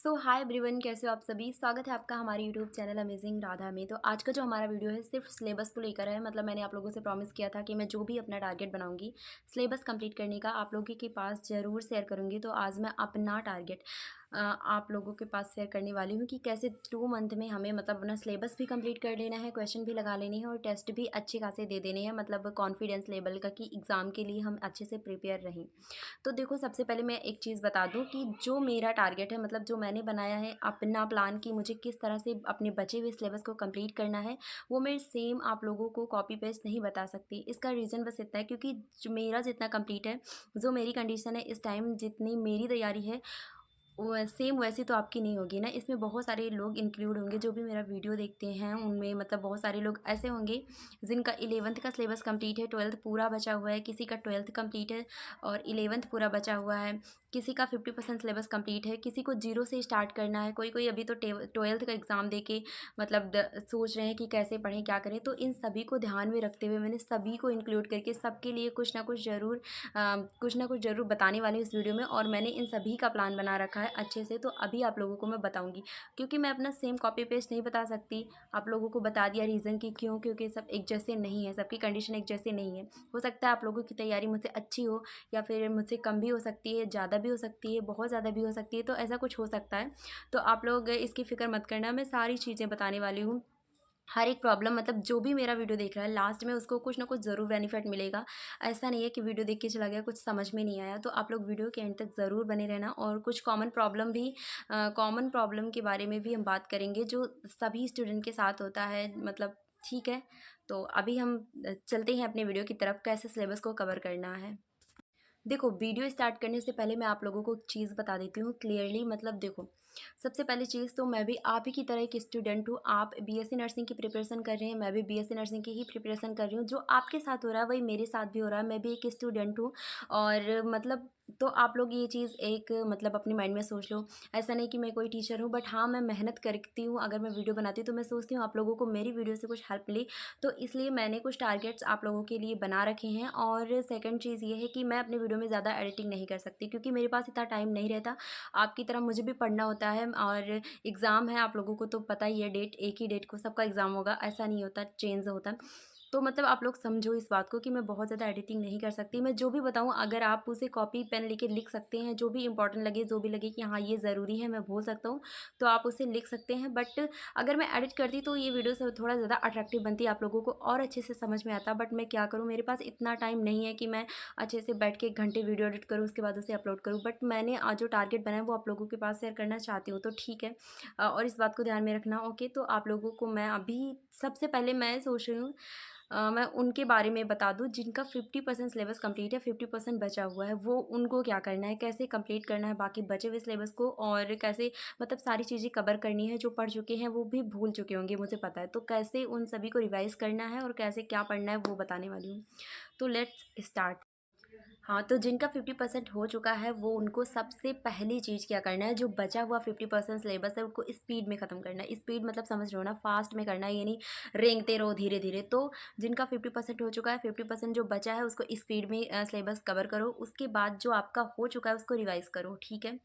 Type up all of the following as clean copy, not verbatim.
सो hi everyone, कैसे हो आप सभी। स्वागत है आपका हमारे यूट्यूब चैनल अमेजिंग राधा में। तो आज का जो हमारा वीडियो है सिर्फ सिलेबस को लेकर है। मतलब मैंने आप लोगों से प्रॉमिस किया था कि मैं जो भी अपना टारगेट बनाऊंगी सिलेबस कंप्लीट करने का आप लोगों के पास ज़रूर शेयर करूंगी। तो आज मैं अपना टारगेट आप लोगों के पास शेयर करने वाली हूँ कि कैसे 2 मंथ में हमें मतलब अपना सिलेबस भी कंप्लीट कर लेना है, क्वेश्चन भी लगा लेने हैं और टेस्ट भी अच्छे खासे दे देने हैं। मतलब कॉन्फिडेंस लेवल का कि एग्ज़ाम के लिए हम अच्छे से प्रिपेयर रहें। तो देखो, सबसे पहले मैं एक चीज़ बता दूं कि जो मेरा टारगेट है, मतलब जो मैंने बनाया है अपना प्लान कि मुझे किस तरह से अपने बचे हुए सिलेबस को कंप्लीट करना है, वो मैं सेम आप लोगों को कॉपी पेस्ट नहीं बता सकती। इसका रीज़न बस इतना है क्योंकि जो मेरा जितना कंप्लीट है, जो मेरी कंडीशन है इस टाइम, जितनी मेरी तैयारी है वो सेम वैसी तो आपकी नहीं होगी ना। इसमें बहुत सारे लोग इंक्लूड होंगे जो भी मेरा वीडियो देखते हैं। उनमें मतलब बहुत सारे लोग ऐसे होंगे जिनका 11th का सिलेबस कंप्लीट है, 12th पूरा बचा हुआ है, किसी का 12th कंप्लीट है और 11th पूरा बचा हुआ है, किसी का 50% सिलेबस कंप्लीट है, किसी को जीरो से स्टार्ट करना है, कोई कोई अभी तो 12th का एग्ज़ाम दे के मतलब सोच रहे हैं कि कैसे पढ़ें, क्या करें। तो इन सभी को ध्यान में रखते हुए मैंने सभी को इंक्लूड करके सबके लिए कुछ ना कुछ ज़रूर बताने वाली हूँ इस वीडियो में। और मैंने इन सभी का प्लान बना रखा है अच्छे से। तो अभी आप लोगों को मैं बताऊँगी, क्योंकि मैं अपना सेम कॉपी पेस्ट नहीं बता सकती। आप लोगों को बता दिया रीज़न कि क्यों, क्योंकि सब एक जैसे नहीं है, सबकी कंडीशन एक जैसे नहीं है। हो सकता है आप लोगों की तैयारी मुझसे अच्छी हो या फिर मुझसे कम भी हो सकती है, ज़्यादा भी हो सकती है, बहुत ज़्यादा भी हो सकती है। तो ऐसा कुछ हो सकता है। तो आप लोग इसकी फ़िक्र मत करना, मैं सारी चीज़ें बताने वाली हूँ। हर एक प्रॉब्लम, मतलब जो भी मेरा वीडियो देख रहा है लास्ट में उसको कुछ ना कुछ ज़रूर बेनिफिट मिलेगा। ऐसा नहीं है कि वीडियो देख के चला गया, कुछ समझ में नहीं आया। तो आप लोग वीडियो के एंड तक ज़रूर बने रहना। और कुछ कॉमन प्रॉब्लम के बारे में भी हम बात करेंगे जो सभी स्टूडेंट के साथ होता है। मतलब ठीक है, तो अभी हम चलते हैं अपने वीडियो की तरफ, कैसे सिलेबस को कवर करना है। देखो, वीडियो स्टार्ट करने से पहले मैं आप लोगों को एक चीज़ बता देती हूँ क्लियरली। मतलब देखो, सबसे पहली चीज़ तो मैं भी आप ही की तरह एक स्टूडेंट हूँ। आप बीएससी नर्सिंग की प्रिपरेशन कर रहे हैं, मैं भी बीएससी नर्सिंग की ही प्रिपरेशन कर रही हूँ। जो आपके साथ हो रहा है वही मेरे साथ भी हो रहा है। मैं भी एक स्टूडेंट हूँ। और मतलब तो आप लोग ये चीज़ एक मतलब अपने माइंड में सोच लो। ऐसा नहीं कि मैं कोई टीचर हूँ, बट हाँ, मैं मेहनत करती हूँ। अगर मैं वीडियो बनाती हूँ तो मैं सोचती हूँ आप लोगों को मेरी वीडियो से कुछ हेल्प मिले। तो इसलिए मैंने कुछ टारगेट्स आप लोगों के लिए बना रखे हैं। और सेकंड चीज़ ये है कि मैं अपने वीडियो में ज़्यादा एडिटिंग नहीं कर सकती क्योंकि मेरे पास इतना टाइम नहीं रहता। आपकी तरह मुझे भी पढ़ना होता है और एग्ज़ाम है, आप लोगों को तो पता ही है। डेट एक ही डेट को सबका एग्ज़ाम होगा, ऐसा नहीं होता, चेंज होता। तो मतलब आप लोग समझो इस बात को कि मैं बहुत ज़्यादा एडिटिंग नहीं कर सकती। मैं जो भी बताऊँ अगर आप उसे कॉपी पेन लेके लिख सकते हैं, जो भी इंपॉर्टेंट लगे, जो भी लगे कि हाँ ये ज़रूरी है, मैं बोल सकता हूँ, तो आप उसे लिख सकते हैं। बट अगर मैं एडिट करती तो ये वीडियो से थोड़ा ज़्यादा अट्रैक्टिव बनती, आप लोगों को और अच्छे से समझ में आता। बट मैं क्या करूँ, मेरे पास इतना टाइम नहीं है कि मैं अच्छे से बैठ के 1 घंटे वीडियो एडिट करूँ उसके बाद उसे अपलोड करूँ। बट मैंने आज जो टारगेट बनाया वो आप लोगों के पास शेयर करना चाहती हूँ, तो ठीक है। और इस बात को ध्यान में रखना, ओके। तो आप लोगों को मैं अभी सबसे पहले मैं सोच रही हूँ मैं उनके बारे में बता दूँ जिनका 50% सिलेबस कंप्लीट है, 50% बचा हुआ है। वो उनको क्या करना है, कैसे कंप्लीट करना है बाकी बचे हुए सिलेबस को, और कैसे मतलब सारी चीज़ें कवर करनी है। जो पढ़ चुके हैं वो भी भूल चुके होंगे, मुझे पता है। तो कैसे उन सभी को रिवाइज़ करना है और कैसे क्या पढ़ना है वो बताने वाली हूँ। तो लेट्स स्टार्ट। हाँ, तो जिनका 50% हो चुका है वो उनको सबसे पहली चीज़ क्या करना है, जो बचा हुआ 50% सिलेबस है उनको स्पीड में ख़त्म करना है। स्पीड मतलब समझ रहे हो ना, फास्ट में करना है, ये नहीं रेंगते रहो धीरे धीरे। तो जिनका 50% हो चुका है, 50% जो बचा है उसको स्पीड में सिलेबस कवर करो। उसके बाद जो आपका हो चुका है उसको रिवाइज़ करो, ठीक है।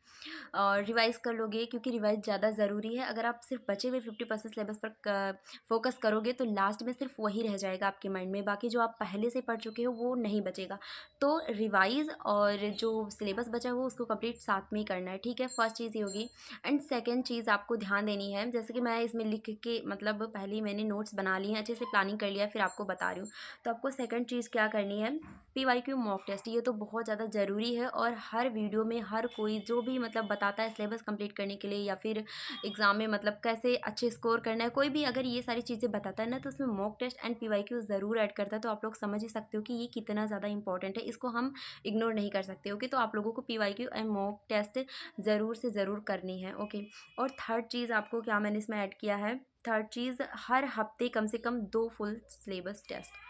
और रिवाइज़ कर लोगे क्योंकि रिवाइज़ ज़्यादा ज़रूरी है। अगर आप सिर्फ बचे हुए 50% सिलेबस पर फोकस करोगे तो लास्ट में सिर्फ वही रह जाएगा आपके माइंड में, बाकी जो आप पहले से पढ़ चुके हो वो नहीं बचेगा। तो रिवाइज़ और जो सिलेबस बचा हुआ उसको कंप्लीट साथ में ही करना है, ठीक है। फर्स्ट चीज़ ये होगी। एंड सेकंड चीज़ आपको ध्यान देनी है, जैसे कि मैं इसमें लिख के मतलब पहले ही मैंने नोट्स बना लिए हैं, अच्छे से प्लानिंग कर लिया है, फिर आपको बता रही हूँ। तो आपको सेकंड चीज़ क्या करनी है, पीवाईक्यू मॉक टेस्ट। ये तो बहुत ज़्यादा ज़रूरी है और हर वीडियो में हर कोई जो भी मतलब बताता है सिलेबस कंप्लीट करने के लिए या फिर एग्ज़ाम में मतलब कैसे अच्छे स्कोर करना है, कोई भी अगर ये सारी चीज़ें बताता है ना तो उसमें मॉक टेस्ट एंड पीवाईक्यू ज़रूर ऐड करता है। तो आप लोग समझ ही सकते हो कि ये कितना ज़्यादा इंपॉर्टेंट है, इसको हम इग्नोर नहीं कर सकते, ओके। तो आप लोगों को पीवाईक्यू एंड मॉक टेस्ट ज़रूर से ज़रूर करनी है, ओके। और थर्ड चीज़ आपको क्या मैंने इसमें ऐड किया है, थर्ड चीज़, हर हफ्ते कम से कम 2 फुल सिलेबस टेस्ट।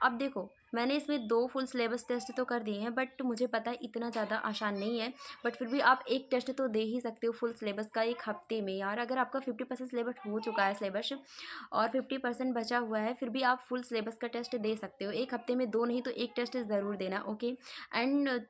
अब देखो, मैंने इसमें 2 फुल सिलेबस टेस्ट तो कर दिए हैं, बट मुझे पता है इतना ज़्यादा आसान नहीं है। बट फिर भी आप एक टेस्ट तो दे ही सकते हो फुल सिलेबस का एक हफ्ते में यार। अगर आपका 50% सिलेबस हो चुका है सिलेबस और 50% बचा हुआ है, फिर भी आप फुल सिलेबस का टेस्ट दे सकते हो। एक हफ्ते में 2 नहीं तो 1 टेस्ट ज़रूर देना, ओके। एंड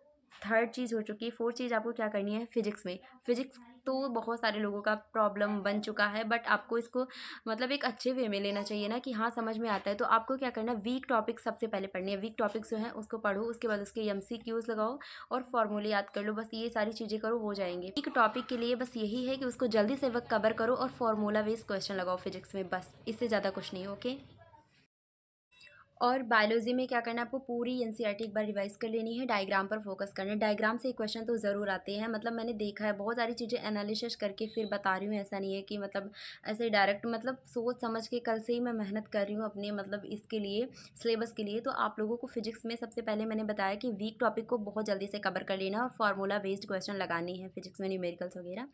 थर्ड चीज़ हो चुकी है। फोर्थ चीज़ आपको क्या करनी है फिजिक्स में। फिजिक्स तो बहुत सारे लोगों का प्रॉब्लम बन चुका है, बट आपको इसको मतलब एक अच्छे वे में लेना चाहिए ना कि हाँ समझ में आता है। तो आपको क्या करना है, वीक टॉपिक सबसे पहले पढ़नी है। वीक टॉपिक्स जो है उसको पढ़ो, उसके बाद उसके एमसीक्यूज लगाओ और फॉर्मूले याद कर लो। बस ये सारी चीज़ें करो, हो जाएंगे। वीक टॉपिक के लिए बस यही है कि उसको जल्दी से वक्त कवर करो और फॉर्मूला बेस्ड क्वेश्चन लगाओ फिजिक्स में, बस इससे ज़्यादा कुछ नहीं। ओके। और बायोलॉजी में क्या करना है, आपको पूरी एनसीईआरटी एक बार रिवाइज कर लेनी है। डायग्राम पर फोकस करना है। डायग्राम से क्वेश्चन तो ज़रूर आते हैं, मतलब मैंने देखा है बहुत सारी चीज़ें एनालिसिस करके फिर बता रही हूँ। ऐसा नहीं है कि मतलब ऐसे डायरेक्ट, मतलब सोच समझ के कल से ही मैं मेहनत कर रही हूँ अपने मतलब इसके लिए, सिलेबस के लिए। तो आप लोगों को फिजिक्स में सबसे पहले मैंने बताया कि वीक टॉपिक को बहुत जल्दी से कवर कर लेना और फार्मूला बेस्ड क्वेश्चन लगानी है फिजिक्स में, न्यूमेरिकल्स वगैरह।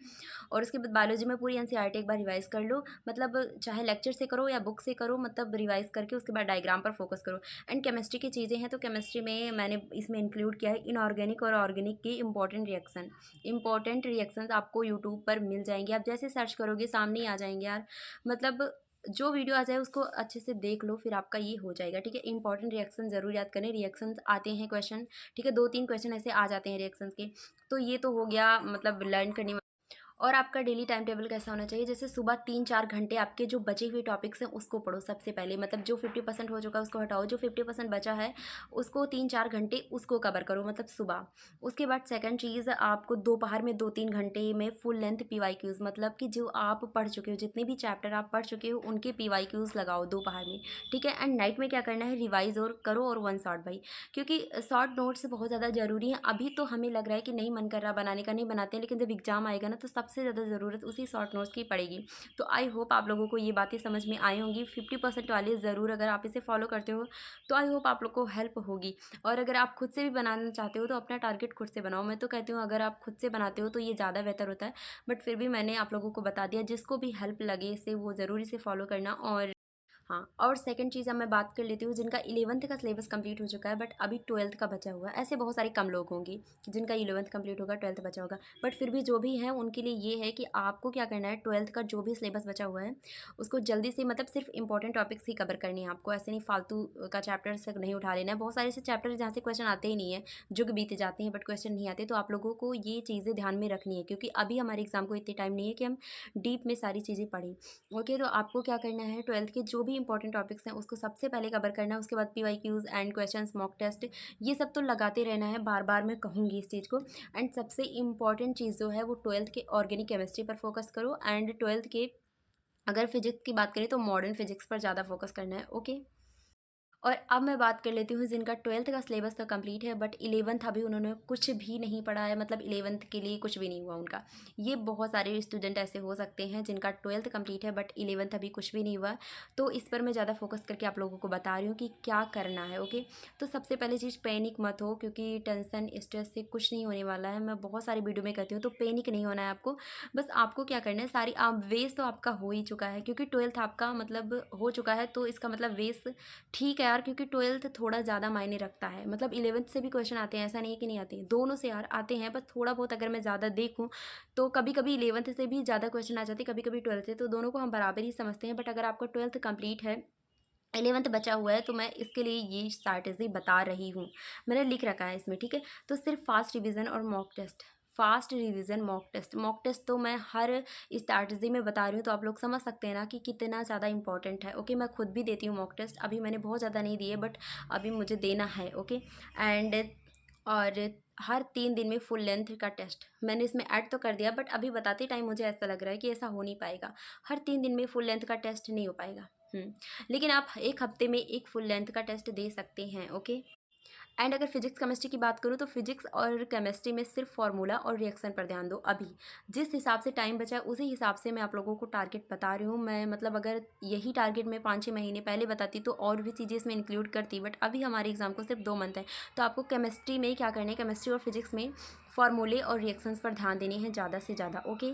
और उसके बाद बायोलॉजी में पूरी एनसीईआरटी एक बार रिवाइज कर लो, मतलब चाहे लेक्चर से करो या बुक से करो, मतलब रिवाइज करके उसके बाद डायग्राम पर फोकस करो। एंड केमिस्ट्री की चीज़ें हैं, तो केमिस्ट्री में मैंने इसमें इंक्लूड किया है इनऑर्गेनिक और ऑर्गेनिक के इंपॉर्टेंट रिएक्शंस आपको यूट्यूब पर मिल जाएंगे। आप जैसे सर्च करोगे सामने ही आ जाएंगे यार, मतलब जो वीडियो आ जाए उसको अच्छे से देख लो, फिर आपका ये हो जाएगा। ठीक है, इंपॉर्टेंट रिएक्शन जरूर याद करें। रिएक्शंस आते हैं क्वेश्चन, ठीक है, 2-3 क्वेश्चन ऐसे आ जाते हैं रिएक्शंस के। तो ये तो हो गया मतलब लर्न करने। और आपका डेली टाइम टेबल कैसा होना चाहिए, जैसे सुबह 3-4 घंटे आपके जो बचे हुए टॉपिक्स हैं उसको पढ़ो सबसे पहले, मतलब जो 50% हो चुका है उसको हटाओ, जो 50% बचा है उसको 3-4 घंटे उसको कवर करो, मतलब सुबह। उसके बाद सेकंड चीज़, आपको दोपहर में 2-3 घंटे में फुल लेंथ पीवाईक्यूज़, मतलब कि जो आप पढ़ चुके हो, जितने भी चैप्टर आप पढ़ चुके हो उनके पीवाईक्यूज़ लगाओ दोपहर में। ठीक है, एंड नाइट में क्या करना है, रिवाइज और करो और वन शॉट भाई, क्योंकि शॉर्ट नोट्स बहुत ज़्यादा ज़रूरी हैं। अभी तो हमें लग रहा है कि नहीं मन कर रहा बनाने का, नहीं बनाते हैं, लेकिन जब एग्ज़ाम आएगा ना तो सबसे ज़्यादा ज़रूरत उसी शॉर्ट नोट्स की पड़ेगी। तो आई होप आप लोगों को ये बातें समझ में आई होंगी। 50% वाली ज़रूर, अगर आप इसे फॉलो करते हो तो आई होप आप लोग को हेल्प होगी। और अगर आप खुद से भी बनाना चाहते हो तो अपना टारगेट खुद से बनाओ। मैं तो कहती हूँ अगर आप खुद से बनाते हो तो ये ज़्यादा बेहतर होता है, बट फिर भी मैंने आप लोगों को बता दिया। जिसको भी हेल्प लगे इसे वो ज़रूर इसे फॉलो करना। और हाँ, और सेकंड चीज़ अब मैं बात कर लेती हूँ जिनका 11th का सिलेबस कंप्लीट हो चुका है बट अभी 12th का बचा हुआ है। ऐसे बहुत सारे कम लोग होंगे जिनका 11th कंप्लीट होगा, 12th बचा होगा, बट फिर भी जो भी हैं उनके लिए ये है कि आपको क्या करना है, 12th का जो भी सिलेबस बचा हुआ है उसको जल्दी से, मतलब सिर्फ इंपॉर्टेंट टॉपिक्स ही कवर करनी है आपको। ऐसे नहीं फालतू का चैप्टर से नहीं उठा लेना है। बहुत सारे ऐसे चैप्टर जहाँ से क्वेश्चन आते ही नहीं है, जुग बीते जाते हैं बट क्वेश्चन नहीं आते। तो आप लोगों को ये चीज़ें ध्यान में रखनी है, क्योंकि अभी हमारे एग्जाम को इतने टाइम नहीं है कि हम डीप में सारी चीज़ें पढ़ें। ओके, तो आपको क्या करना है, 12th के जो भी इंपॉर्टेंट टॉपिक्स हैं उसको सबसे पहले कवर करना है। उसके बाद PYQs and questions, mock test, ये सब तो लगाते रहना है, बार बार मैं कहूँगी इस चीज़ को। एंड सबसे इंपॉर्टेंट चीज़ जो है वो 12th के ऑर्गेनिक केमिस्ट्री पर फोकस करो। एंड 12th के अगर फिजिक्स की बात करें तो मॉडर्न फिजिक्स पर ज़्यादा फोकस करना है। ओके। और अब मैं बात कर लेती हूँ जिनका 12th का सिलेबस तो कंप्लीट है बट 11th अभी उन्होंने कुछ भी नहीं पढ़ा है, मतलब 11th के लिए कुछ भी नहीं हुआ उनका। ये बहुत सारे स्टूडेंट ऐसे हो सकते हैं जिनका 12th कंप्लीट है बट 11th अभी कुछ भी नहीं हुआ। तो इस पर मैं ज़्यादा फोकस करके आप लोगों को बता रही हूँ कि क्या करना है। ओके, तो सबसे पहले चीज़, पैनिक मत हो, क्योंकि टेंशन स्ट्रेस से कुछ नहीं होने वाला है। मैं बहुत सारी वीडियो में कहती हूँ, तो पैनिक नहीं होना है आपको। बस आपको क्या करना है, सारी आप वेस्ट तो आपका हो ही चुका है, क्योंकि 12th आपका मतलब हो चुका है, तो इसका मतलब वेस्ट ठीक है यार, क्योंकि 12th थोड़ा ज़्यादा मायने रखता है। मतलब 11th से भी क्वेश्चन आते हैं, ऐसा नहीं है कि नहीं आते हैं, दोनों से यार आते हैं, बस थोड़ा बहुत अगर मैं ज़्यादा देखूँ तो कभी कभी 11th से भी ज़्यादा क्वेश्चन आ जाते हैं, कभी कभी 12th से, तो दोनों को हम बराबर ही समझते हैं। बट अगर आपका 12th कंप्लीट है, 11th बचा हुआ है, तो मैं इसके लिए ये स्ट्रैटेजी बता रही हूँ, मैंने लिख रखा है इसमें। ठीक है, तो सिर्फ फास्ट रिवीजन और mock test, fast revision, mock test तो मैं हर स्ट्रैटेजी में बता रही हूँ, तो आप लोग समझ सकते हैं ना कि कितना ज़्यादा इंपॉर्टेंट है। ओके, मैं खुद भी देती हूँ मॉक टेस्ट, अभी मैंने बहुत ज़्यादा नहीं दिए बट अभी मुझे देना है। ओके, एंड और हर 3 दिन में फुल लेंथ का टेस्ट मैंने इसमें ऐड तो कर दिया, बट अभी बताते टाइम मुझे ऐसा लग रहा है कि ऐसा हो नहीं पाएगा। हर 3 दिन में फुल लेंथ का टेस्ट नहीं हो पाएगा। लेकिन आप एक हफ्ते में एक फुल लेंथ का टेस्ट दे सकते हैं। ओके, एंड अगर फिजिक्स केमिस्ट्री की बात करूँ तो फिजिक्स और केमिस्ट्री में सिर्फ फार्मूला और रिएक्शन पर ध्यान दो। अभी जिस हिसाब से टाइम बचा है उसी हिसाब से मैं आप लोगों को टारगेट बता रही हूँ। मैं मतलब अगर यही टारगेट मैं 5-6 महीने पहले बताती तो और भी चीज़ें इसमें इंक्लूड करती, बट अभी हमारे एग्जाम को सिर्फ 2 मंथ है। तो आपको केमिस्ट्री में क्या करना है, केमिस्ट्री और फिजिक्स में फार्मूले और रिएक्शंस पर ध्यान देने हैं ज़्यादा से ज़्यादा। ओके,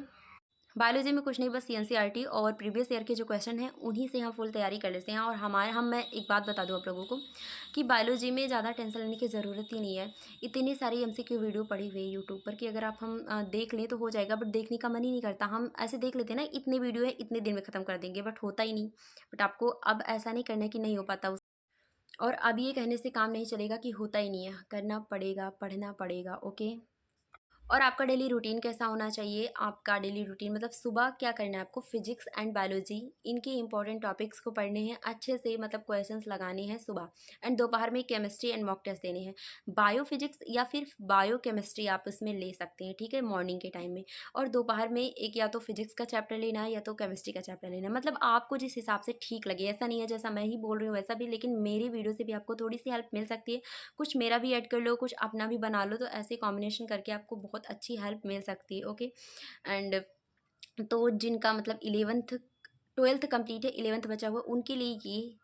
बायोलॉजी में कुछ नहीं, बस एनसीईआरटी और प्रीवियस ईयर के जो क्वेश्चन हैं उन्हीं से हम फुल तैयारी कर लेते हैं। और मैं एक बात बता दूं आप लोगों को कि बायोलॉजी में ज़्यादा टेंशन लेने की ज़रूरत ही नहीं है। इतनी सारी एमसीक्यू वीडियो पड़ी हुई है यूट्यूब पर कि अगर आप हम देख लें तो हो जाएगा, बट देखने का मन ही नहीं करता। हम ऐसे देख लेते हैं ना, इतनी वीडियो है इतने दिन में ख़त्म कर देंगे, बट होता ही नहीं। बट आपको अब ऐसा नहीं करना है कि नहीं हो पाता। और अब ये कहने से काम नहीं चलेगा कि होता ही नहीं है, करना पड़ेगा, पढ़ना पड़ेगा, ओके। और आपका डेली रूटीन कैसा होना चाहिए? आपका डेली रूटीन मतलब सुबह क्या करना है आपको? फिजिक्स एंड बायोलॉजी इनके इंपॉर्टेंट टॉपिक्स को पढ़ने हैं अच्छे से, मतलब क्वेश्चंस लगाने हैं सुबह। एंड दोपहर में केमिस्ट्री एंड मॉक टेस्ट देने हैं। बायो फिजिक्स या फिर बायो केमिस्ट्री आप उसमें ले सकते हैं, ठीक है, मॉर्निंग के टाइम में। और दोपहर में एक या तो फिजिक्स का चैप्टर लेना है या तो केमिस्ट्री का चैप्टर लेना है, मतलब आपको जिस हिसाब से ठीक लगे। ऐसा नहीं है जैसा मैं ही बोल रही हूँ वैसा भी, लेकिन मेरी वीडियो से भी आपको थोड़ी सी हेल्प मिल सकती है। कुछ मेरा भी ऐड कर लो, कुछ अपना भी बना लो, तो ऐसे कॉम्बिनेशन करके आपको बहुत अच्छी हेल्प मिल सकती है, ओके। एंड तो जिनका मतलब 11th 12th कंप्लीट है, 11th बचा हुआ, उनके लिए ये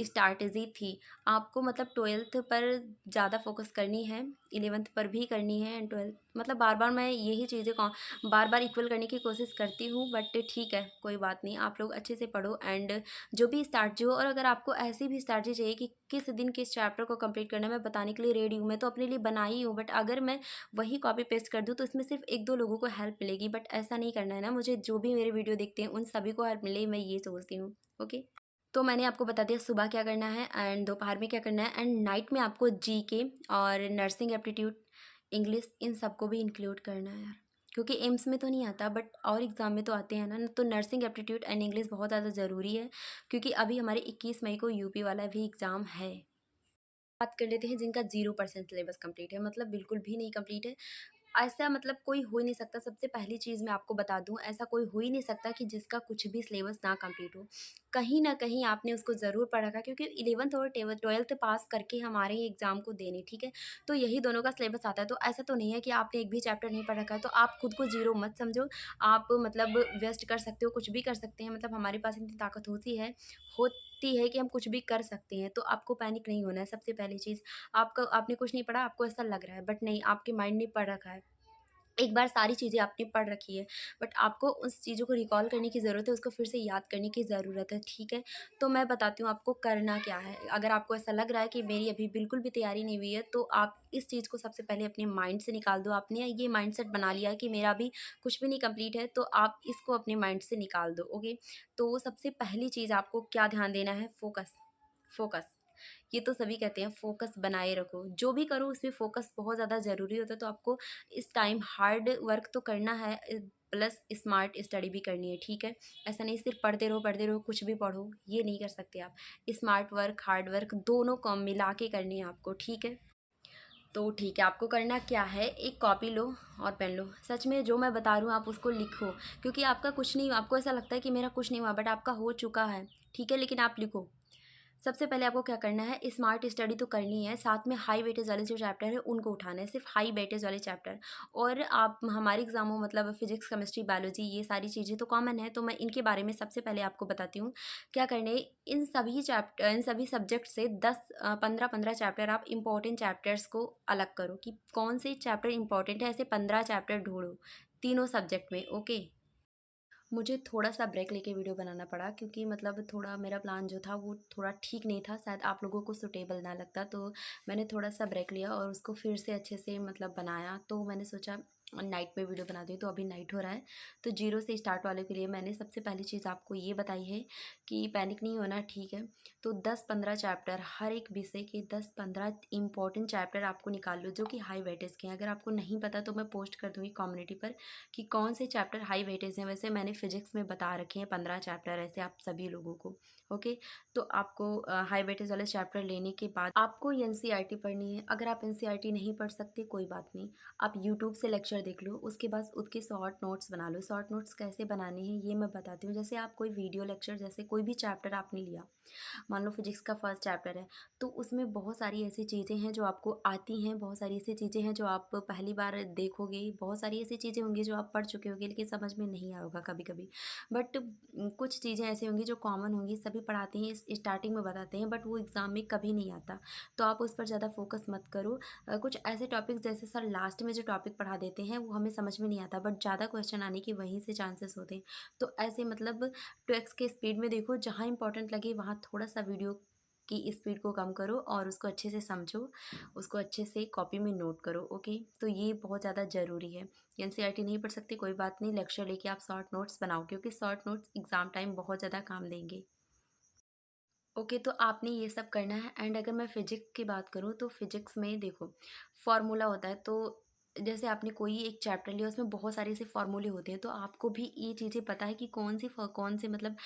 स्ट्रैटेजी थी। आपको मतलब 12th पर ज़्यादा फोकस करनी है, 11th पर भी करनी है एंड 12th, मतलब बार बार मैं यही चीज़ें बार बार इक्वल करने की कोशिश करती हूँ, बट ठीक है, कोई बात नहीं, आप लोग अच्छे से पढ़ो। एंड जो भी स्ट्रैटेजी हो, और अगर आपको ऐसी भी स्ट्रैटेजी चाहिए कि किस दिन किस चैप्टर को कंप्लीट करना है, मैं बताने के लिए रेडी हूँ। मैं तो अपने लिए बनाई हूँ, बट अगर मैं वही कॉपी पेस्ट कर दूँ तो इसमें सिर्फ एक दो लोगों को हेल्प मिलेगी, बट ऐसा नहीं करना है ना मुझे। जो भी मेरे वीडियो देखते हैं उन सभी को हेल्प मिले, मैं ये सोचती हूँ, ओके। तो मैंने आपको बता दिया सुबह क्या करना है एंड दोपहर में क्या करना है, एंड नाइट में आपको जीके और नर्सिंग एप्टीट्यूड, इंग्लिश, इन सबको भी इंक्लूड करना है यार। क्योंकि एम्स में तो नहीं आता, बट और एग्ज़ाम में तो आते हैं ना। तो नर्सिंग एप्टीट्यूड एंड इंग्लिश बहुत ज़्यादा ज़रूरी है, क्योंकि अभी हमारे 21 मई को यूपी वाला भी एग्ज़ाम है। बात कर लेते हैं जिनका 0% सिलेबस कंप्लीट है, मतलब बिल्कुल भी नहीं कंप्लीट है। ऐसा मतलब कोई हो ही नहीं सकता। सबसे पहली चीज़ मैं आपको बता दूँ, ऐसा कोई हो ही नहीं सकता कि जिसका कुछ भी सिलेबस ना कंप्लीट हो। कहीं न कहीं आपने उसको ज़रूर पढ़ा था, क्योंकि 11th और 12th पास करके हमारे एग्ज़ाम को देने, ठीक है? तो यही दोनों का सिलेबस आता है। तो ऐसा तो नहीं है कि आपने एक भी चैप्टर नहीं पढ़ रखा है, तो आप खुद को ज़ीरो मत समझो। आप मतलब वेस्ट कर सकते हो, कुछ भी कर सकते हैं, मतलब हमारे पास इतनी ताकत होती है कि हम कुछ भी कर सकते हैं। तो आपको पैनिक नहीं होना है, सबसे पहली चीज़। आपने कुछ नहीं पढ़ा, आपको ऐसा लग रहा है, बट नहीं, आपके माइंड ने पढ़ रखा है। एक बार सारी चीज़ें आपने पढ़ रखी है, बट आपको उस चीज़ों को रिकॉल करने की ज़रूरत है, उसको फिर से याद करने की ज़रूरत है, ठीक है? तो मैं बताती हूँ आपको करना क्या है। अगर आपको ऐसा लग रहा है कि मेरी अभी बिल्कुल भी तैयारी नहीं हुई है, तो आप इस चीज़ को सबसे पहले अपने माइंड से निकाल दो। आपने ये माइंडसेट बना लिया है कि मेरा अभी कुछ भी नहीं कंप्लीट है, तो आप इसको अपने माइंड से निकाल दो, ओके? तो सबसे पहली चीज़ आपको क्या ध्यान देना है? Focus, focus. ये तो सभी कहते हैं फ़ोकस बनाए रखो, जो भी करो उसमें फ़ोकस बहुत ज़्यादा ज़रूरी होता है। तो आपको इस टाइम हार्ड वर्क तो करना है, प्लस स्मार्ट स्टडी भी करनी है, ठीक है? ऐसा नहीं सिर्फ पढ़ते रहो, कुछ भी पढ़ो, ये नहीं कर सकते आप। स्मार्ट वर्क, हार्ड वर्क दोनों को मिला के करनी है आपको, ठीक है? तो ठीक है, आपको करना क्या है, एक कॉपी लो और पेन लो। सच में जो मैं बता रही हूँ आप उसको लिखो, क्योंकि आपका कुछ नहीं, आपको ऐसा लगता है कि मेरा कुछ नहीं हुआ, बट आपका हो चुका है, ठीक है? लेकिन आप लिखो। सबसे पहले आपको क्या करना है, स्मार्ट स्टडी तो करनी है, साथ में हाई वेटेज वाले जो चैप्टर है उनको उठाना है, सिर्फ हाई वेटेज वाले चैप्टर। और आप हमारे एग्जामों मतलब फिजिक्स, केमिस्ट्री, बायोलॉजी, ये सारी चीज़ें तो कॉमन है, तो मैं इनके बारे में सबसे पहले आपको बताती हूँ क्या करने। इन सभी सब्जेक्ट से 10 15 15 चैप्टर, आप इंपॉर्टेंट चैप्टर्स को अलग करो कि कौन से चैप्टर इंपॉर्टेंट है, ऐसे 15 चैप्टर ढूंढो तीनों सब्जेक्ट में, ओके। मुझे थोड़ा-सा ब्रेक लेके वीडियो बनाना पड़ा, क्योंकि मतलब थोड़ा मेरा प्लान जो था वो थोड़ा ठीक नहीं था, शायद आप लोगों को सूटेबल ना लगता, तो मैंने थोड़ा-सा ब्रेक लिया और उसको फिर से अच्छे से मतलब बनाया। तो मैंने सोचा नाइट में वीडियो बना दी, तो अभी नाइट हो रहा है। तो जीरो से स्टार्ट वाले के लिए मैंने सबसे पहली चीज़ आपको ये बताई है कि पैनिक नहीं होना, ठीक है? तो 10 15 चैप्टर, हर एक विषय के 10 15 इंपॉर्टेंट चैप्टर आपको निकाल लो जो कि हाई वेटेज के हैं। अगर आपको नहीं पता तो मैं पोस्ट कर दूँगी कम्युनिटी पर कि कौन से चैप्टर हाई वेटेज हैं। वैसे मैंने फिजिक्स में बता रखे हैं 15 चैप्टर ऐसे आप सभी लोगों को, ओके। तो आपको हाई वेटेज वाले चैप्टर लेने के बाद आपको एनसीईआरटी पढ़नी है। अगर आप एनसीईआरटी नहीं पढ़ सकते कोई बात नहीं, आप यूट्यूब से लेक्चर देख लो, उसके बाद उसके शॉर्ट नोट्स बना लो। शॉर्ट नोट्स कैसे बनाने हैं ये मैं बताती हूँ। जैसे आप कोई वीडियो लेक्चर, जैसे कोई भी चैप्टर आपने लिया, मान लो फिजिक्स का फर्स्ट चैप्टर है, तो उसमें बहुत सारी ऐसी चीज़ें हैं जो आपको आती हैं, बहुत सारी ऐसी चीज़ें हैं जो आप पहली बार देखोगे, बहुत सारी ऐसी चीज़ें होंगी जो आप पढ़ चुके होंगे लेकिन समझ में नहीं आया होगा कभी कभी। बट कुछ चीज़ें ऐसी होंगी जो कॉमन होंगी, सभी पढ़ाते हैं, स्टार्टिंग में बताते हैं, बट वो एग्ज़ाम में कभी नहीं आता। तो आप उस पर ज़्यादा फोकस मत करो। कुछ ऐसे टॉपिक्स जैसे सर लास्ट में जो टॉपिक पढ़ा देते हैं वो हमें समझ में नहीं आता, बट ज़्यादा क्वेश्चन आने की वहीं से चांसेस होते हैं। तो ऐसे मतलब 2x के स्पीड में देखो, जहाँ इंपॉर्टेंट लगे वहाँ थोड़ा सा वीडियो की स्पीड को कम करो और उसको अच्छे से समझो, उसको अच्छे से कॉपी में नोट करो, ओके। तो ये बहुत ज़्यादा ज़रूरी है। एनसीईआरटी नहीं पढ़ सकते कोई बात नहीं, लेक्चर लेके आप शॉर्ट नोट्स बनाओ, क्योंकि शॉर्ट नोट्स एग्ज़ाम टाइम बहुत ज़्यादा काम देंगे। ओके, तो आपने ये सब करना है। एंड अगर मैं फिजिक्स की बात करूँ तो फिजिक्स में देखो फॉर्मूला होता है। तो जैसे आपने कोई एक चैप्टर लिया, उसमें बहुत सारे ऐसे फॉर्मूले होते हैं, तो आपको भी ये चीज़ें पता है कि कौन से मतलब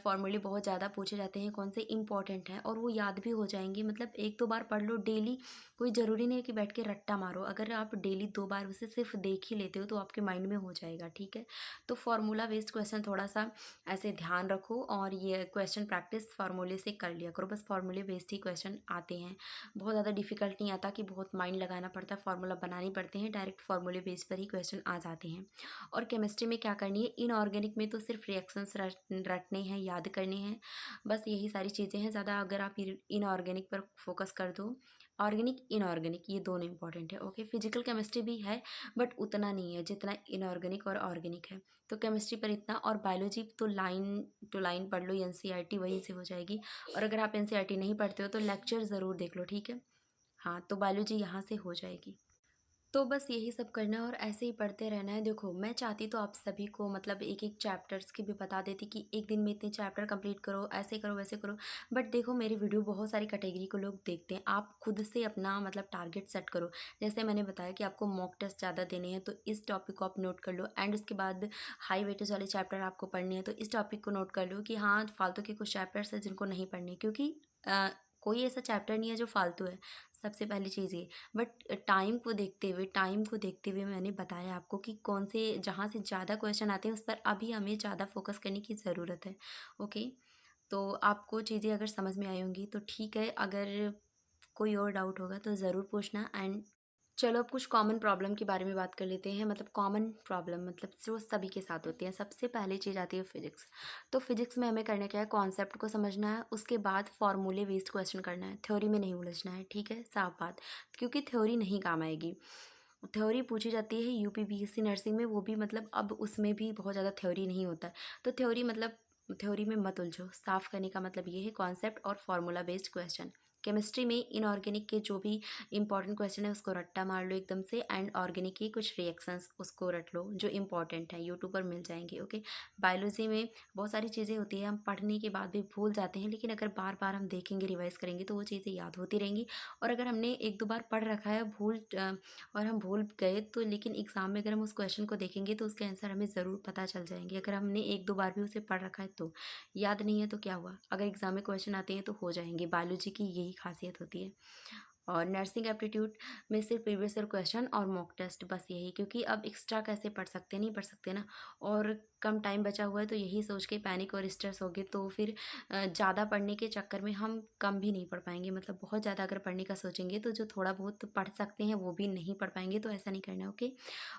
फॉर्मूले बहुत ज़्यादा पूछे जाते हैं, कौन से इंपॉर्टेंट हैं, और वो याद भी हो जाएंगे। मतलब एक दो बार पढ़ लो डेली। कोई ज़रूरी नहीं है कि बैठ के रट्टा मारो। अगर आप डेली 2 बार उसे सिर्फ देख ही लेते हो तो आपके माइंड में हो जाएगा, ठीक है। तो फार्मूला बेस्ड क्वेश्चन थोड़ा सा ऐसे ध्यान रखो, और ये क्वेश्चन प्रैक्टिस फार्मूले से कर लिया करो। बस फार्मूले बेस्ड ही क्वेश्चन आते हैं, बहुत ज़्यादा डिफिकल्ट नहीं आता कि बहुत माइंड लगाना पड़ता है, फार्मूला बनाने पड़ते हैं। डायरेक्ट फार्मूले बेस पर ही क्वेश्चन आ जाते हैं। और केमिस्ट्री में क्या करनी है, इनऑर्गेनिक में तो सिर्फ रिएक्शंस रटने हैं, याद करने हैं, बस यही सारी चीज़ें हैं। ज़्यादा अगर आप इनऑर्गेनिक पर फोकस कर दो, ऑर्गेनिक इनऑर्गेनिक ये दोनों इंपॉर्टेंट है। ओके, फिजिकल केमिस्ट्री भी है बट उतना नहीं है जितना इनऑर्गेनिक और ऑर्गेनिक है। तो केमिस्ट्री पर इतना, और बायोलॉजी तो लाइन टू लाइन पढ़ लो, एनसीईआरटी वहीं से हो जाएगी। और अगर आप एनसीईआरटी नहीं पढ़ते हो तो लेक्चर ज़रूर देख लो, ठीक है। हाँ, तो बायोलॉजी यहाँ से हो जाएगी। तो बस यही सब करना है और ऐसे ही पढ़ते रहना है। देखो, मैं चाहती तो आप सभी को मतलब एक एक चैप्टर्स की भी बता देती कि एक दिन में इतने चैप्टर कंप्लीट करो, ऐसे करो, वैसे करो। बट देखो, मेरी वीडियो बहुत सारी कैटेगरी को लोग देखते हैं। आप खुद से अपना मतलब टारगेट सेट करो। जैसे मैंने बताया कि आपको मॉक टेस्ट ज़्यादा देने हैं, तो इस टॉपिक को आप नोट कर लो। एंड उसके बाद हाई वेटेज वाले चैप्टर आपको पढ़ने हैं, तो इस टॉपिक को नोट कर लो कि हाँ, फालतू के कुछ चैप्टर्स हैं जिनको नहीं पढ़ने, क्योंकि कोई ऐसा चैप्टर नहीं है जो फालतू है। सबसे पहली चीज़ ये। बट टाइम को देखते हुए मैंने बताया आपको कि कौन से, जहाँ से ज़्यादा क्वेश्चन आते हैं उस पर अभी हमें ज़्यादा फोकस करने की ज़रूरत है। ओके, तो आपको चीज़ें अगर समझ में आई होंगी तो ठीक है। अगर कोई और डाउट होगा तो ज़रूर पूछना। एंड चलो, अब कुछ कॉमन प्रॉब्लम के बारे में बात कर लेते हैं। मतलब कॉमन प्रॉब्लम मतलब जो सभी के साथ होती है। सबसे पहली चीज़ आती है फिजिक्स। तो फिजिक्स में हमें करना क्या है, कॉन्सेप्ट को समझना है, उसके बाद फॉर्मूले बेस्ड क्वेश्चन करना है। थ्योरी में नहीं उलझना है, ठीक है, साफ बात। क्योंकि थ्योरी नहीं काम आएगी। थ्योरी पूछी जाती है यूपीपीएससी नर्सिंग में, वो भी मतलब अब उसमें भी बहुत ज़्यादा थ्योरी नहीं होता है। तो थ्योरी में मत उलझो। साफ करने का मतलब ये है कॉन्सेप्ट और फार्मूला बेस्ड क्वेश्चन। केमिस्ट्री में इनऑर्गेनिक के जो भी इंपॉर्टेंट क्वेश्चन है उसको रट्टा मार लो एकदम से। एंड ऑर्गेनिक की कुछ रिएक्शंस उसको रट लो जो इंपॉर्टेंट है, यूट्यूब पर मिल जाएंगे। ओके, बायोलॉजी में बहुत सारी चीज़ें होती हैं, हम पढ़ने के बाद भी भूल जाते हैं, लेकिन अगर बार बार हम देखेंगे, रिवाइज करेंगे तो वो चीज़ें याद होती रहेंगी। और अगर हमने एक दो बार पढ़ रखा है और हम भूल गए तो, लेकिन एग्ज़ाम में अगर हम उस क्वेश्चन को देखेंगे तो उसके आंसर हमें ज़रूर पता चल जाएंगे। अगर हमने एक दो बार भी उसे पढ़ रखा है तो, याद नहीं है तो क्या हुआ, अगर एग्ज़ाम में क्वेश्चन आते हैं तो हो जाएंगे। बायोलॉजी की यही खासियत होती है। और नर्सिंग एप्टीट्यूड में सिर्फ प्रीवियस ईयर क्वेश्चन और मॉक टेस्ट, बस यही। क्योंकि अब एक्स्ट्रा कैसे पढ़ सकते हैं, नहीं पढ़ सकते ना। और कम टाइम बचा हुआ है तो यही सोच के पैनिक और स्ट्रेस हो गए, तो फिर ज़्यादा पढ़ने के चक्कर में हम कम भी नहीं पढ़ पाएंगे। मतलब बहुत ज़्यादा अगर पढ़ने का सोचेंगे तो जो थोड़ा बहुत पढ़ सकते हैं वो भी नहीं पढ़ पाएंगे, तो ऐसा नहीं करना। ओके,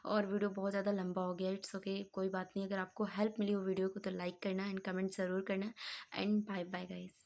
और वीडियो बहुत ज़्यादा लंबा हो गया, इट्स ओके, कोई बात नहीं। अगर आपको हेल्प मिली हो वीडियो को तो लाइक करना एंड कमेंट ज़रूर करना। And bye bye guys.